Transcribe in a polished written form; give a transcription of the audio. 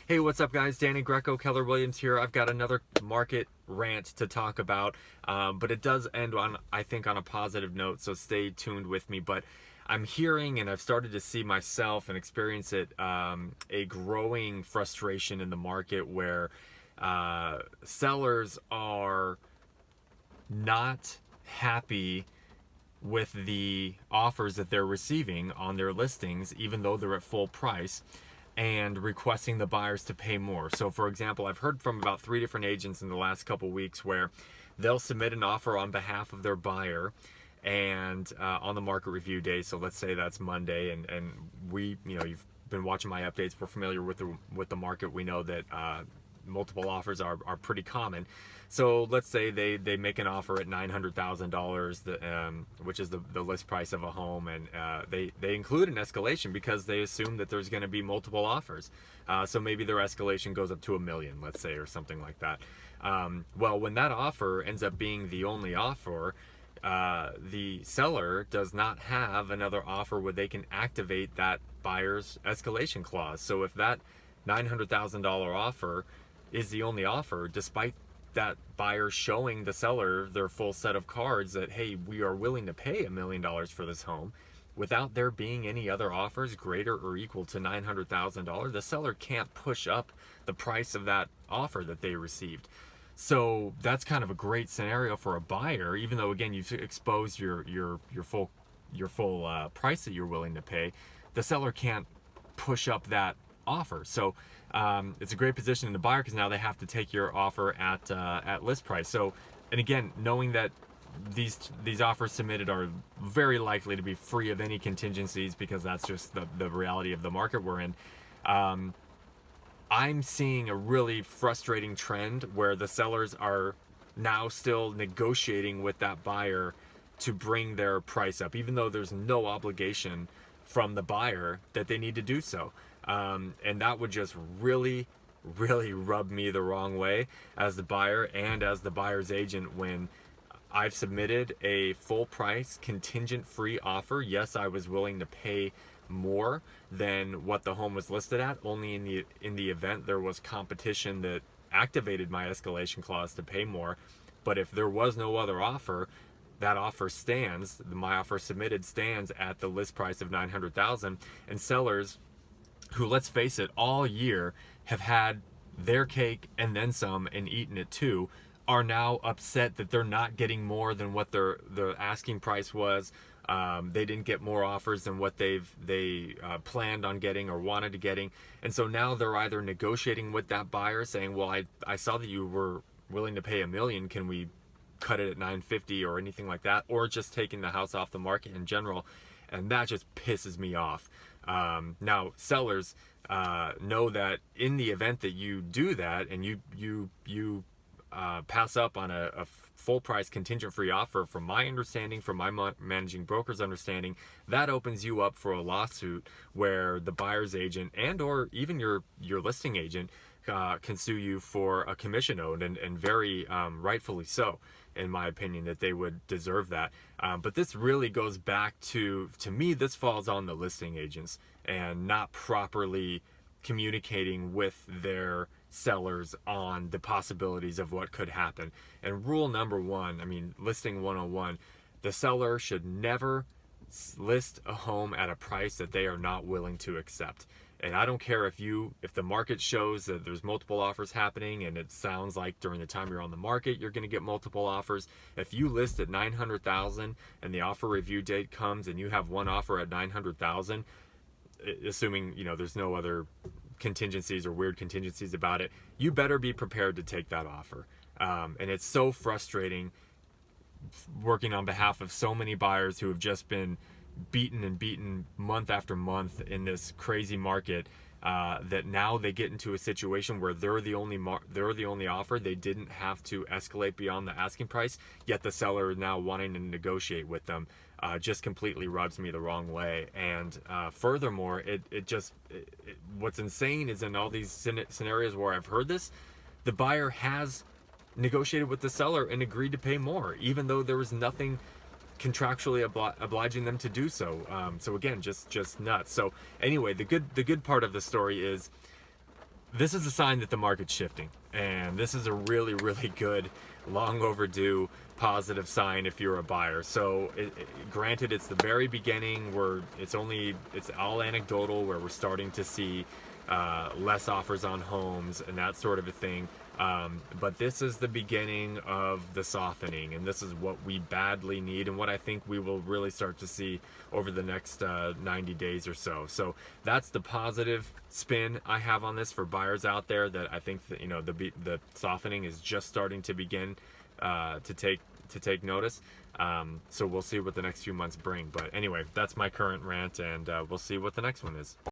Hey, what's up, guys? Danny Greco, Keller Williams here. I've got another market rant to talk about, but it does end on, I think, on a positive note, so stay tuned with me. But I'm hearing, and I've started to see myself and experience it, a growing frustration in the market where sellers are not happy with the offers that they're receiving on their listings, even though they're at full price, and requesting the buyers to pay more. So, for example, I've heard from about 3 different agents in the last couple weeks where they'll submit an offer on behalf of their buyer and on the market review day. So let's say that's Monday, and we, you've been watching my updates. We're familiar with the market. We know that multiple offers are pretty common. So let's say they make an offer at $900,000, which is the list price of a home, and they include an escalation because they assume that there's going to be multiple offers. So maybe their escalation goes up to $1 million, let's say, or something like that. Well, when that offer ends up being the only offer, the seller does not have another offer where they can activate that buyer's escalation clause. So if that $900,000 offer is the only offer, despite that buyer showing the seller their full set of cards that, hey, we are willing to pay $1 million for this home, without there being any other offers greater or equal to $900,000, the seller can't push up the price of that offer that they received. So that's kind of a great scenario for a buyer, even though, again, you've exposed your full price that you're willing to pay. The seller can't push up that offer. So it's a great position in the buyer because now they have to take your offer at list price. So, and again, knowing that these offers submitted are very likely to be free of any contingencies because that's just the reality of the market we're in. I'm seeing a really frustrating trend where the sellers are now still negotiating with that buyer to bring their price up, even though there's no obligation from the buyer that they need to do so. And that would just really rub me the wrong way as the buyer and as the buyer's agent when I've submitted a full price contingent free offer. Yes, I was willing to pay more than what the home was listed at, only in the event there was competition that activated my escalation clause to pay more. But if there was no other offer, that offer stands. My offer submitted stands at the list price of $900,000. And sellers who, let's face it, all year have had their cake and then some and eaten it too, are now upset that they're not getting more than what their asking price was. They didn't get more offers than what they planned on getting or wanted to getting, and so now they're either negotiating with that buyer saying, well, I saw that you were willing to pay $1 million, can we cut it at $950 or anything like that, or just taking the house off the market in general. And that just pisses me off. Now, sellers know that in the event that you do that and you pass up on a full price contingent free offer, from my understanding, from my managing broker's understanding, that opens you up for a lawsuit where the buyer's agent and or even your listing agent can sue you for a commission owed, and very rightfully so, in my opinion, that they would deserve that. But this really goes back to me, this falls on the listing agents and not properly communicating with their sellers on the possibilities of what could happen. And rule number one, listing 101, the seller should never list a home at a price that they are not willing to accept. And I don't care if the market shows that there's multiple offers happening and it sounds like during the time you're on the market you're going to get multiple offers. If you list at $900,000 and the offer review date comes and you have one offer at $900,000, assuming there's no other contingencies or weird contingencies about it, you better be prepared to take that offer. And it's so frustrating working on behalf of so many buyers who have just been beaten month after month in this crazy market, that now they get into a situation where they're the only offer. They didn't have to escalate beyond the asking price, yet the seller now wanting to negotiate with them just completely rubs me the wrong way. And furthermore, what's insane is in all these scenarios where I've heard this, the buyer has negotiated with the seller and agreed to pay more, even though there was nothing contractually obliging them to do so. So again, just nuts. So anyway, the good part of the story is this is a sign that the market's shifting, and this is a really, really good, long overdue positive sign if you're a buyer. So granted, it's the very beginning where it's all anecdotal, where we're starting to see less offers on homes and that sort of a thing. But this is the beginning of the softening, and this is what we badly need, and what I think we will really start to see over the next 90 days or so. So that's the positive spin I have on this for buyers out there, that I think that, you know, the softening is just starting to begin to take notice. So we'll see what the next few months bring. But anyway, that's my current rant, and we'll see what the next one is.